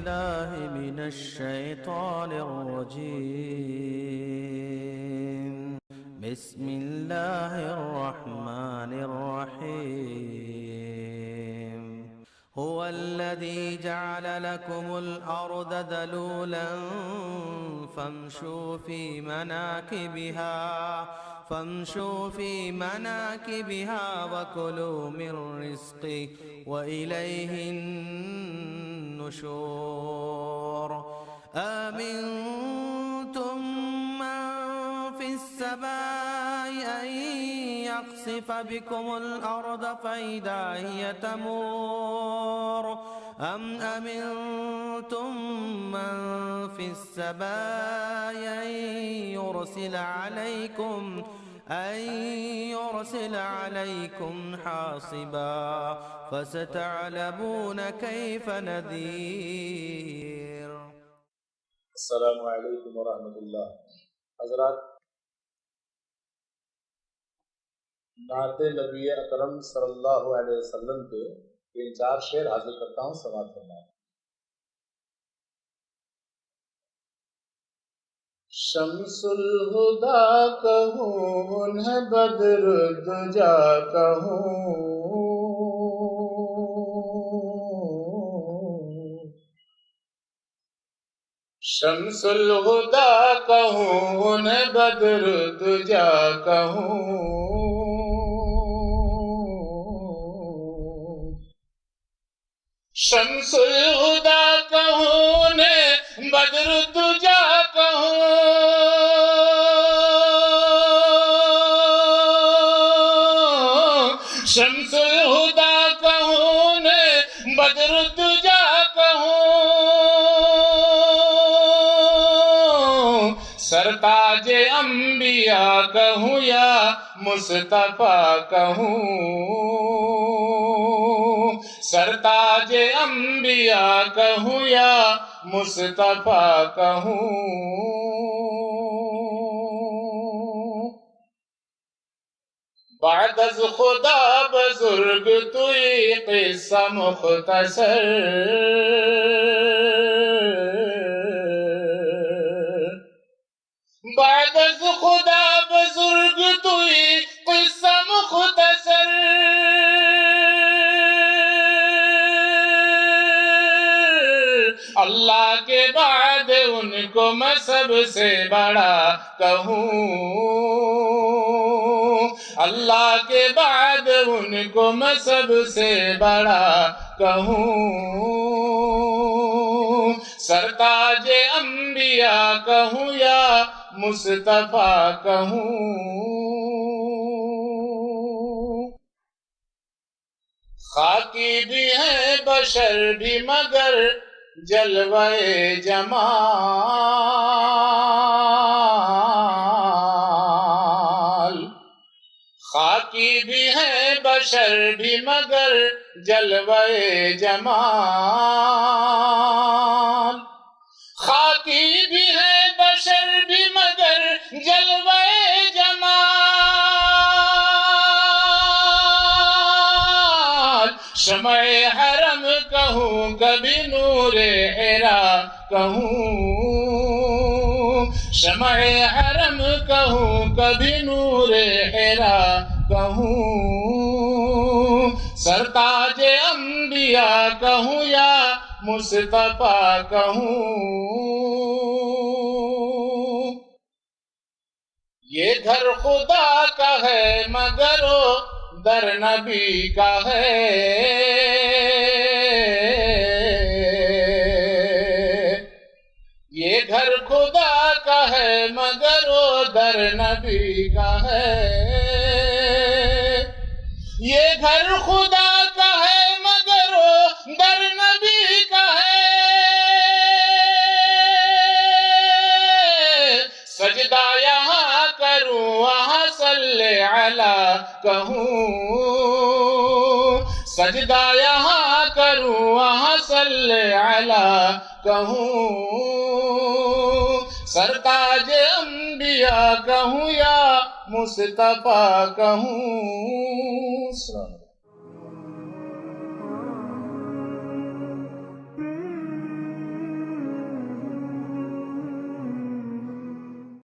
بالله من الشيطان الرجيم. بسم الله الرحمن الرحيم. هو الذي جعل لكم الأرض ذلولا فامشوا في مناكبها وكلوا من رزقه وإليه النشور. آمنتم من في السماء أن يخسف بكم الأرض فإذا هي تمور أم أمنتم من في السماء أن يرسل عليكم حاصبا فستعلمون كيف نذير. السلام علیکم ورحمۃ اللہ. حضرات، نعت نبی اکرم صلی اللہ علیہ وسلم کے 3-4 شعر حاضر کرتا ہوں، سماعت فرمائیں. شمس الہدا کہوں انہیں بدر دجا کہوں، شمس الہدا کہوں انہیں بدر دجا کہوں، شمس الہدا کہوں انہیں بدر دجا کہوں، شمس الہدا کہوں انہیں بدر دجا کہوں، سرتاج انبیاء کہوں یا مصطفیٰ کہوں، سرتاج انبیاء کہوں یا مصطفیٰ کہوں، بعد از خدا بزرگ توئی قصہ مختصر، بعد از خدا بزرگ توئی قصہ مختصر، اللہ کے بعد ان کو میں سب سے بڑا کہوں، اللہ کے بعد ان کو میں سب سے بڑا کہوں، سرتاج انبیاء کہوں یا مصطفیٰ کہوں، خاکی بھی ہیں بشر بھی مگر جلوہ جمال، خاکی بھی ہیں بشر بھی مگر جلوہ جمال، خاکی بھی ہیں بشر بھی مگر جلوہ جمال، شمع حرم کہوں کبھی نور حرا کہوں، شمع حرم کہوں کبھی نور حرا کہوں، سرتاج انبیاء کہوں یا مصطفیٰ کہوں، یہ گھر خدا کا ہے مگر وہ در نبی کا ہے، یہ گھر خدا کا ہے مگر وہ در نبی کا ہے، یہ گھر خدا کا ہے مگر وہ در نبی کا ہے، سجدہ یہاں کروں وہاں صلی علی کہوں، سجدہ یہاں کروں وہاں صلی علی کہوں، سرتاج انبیاء کہوں یا مصطفیٰ کہوں.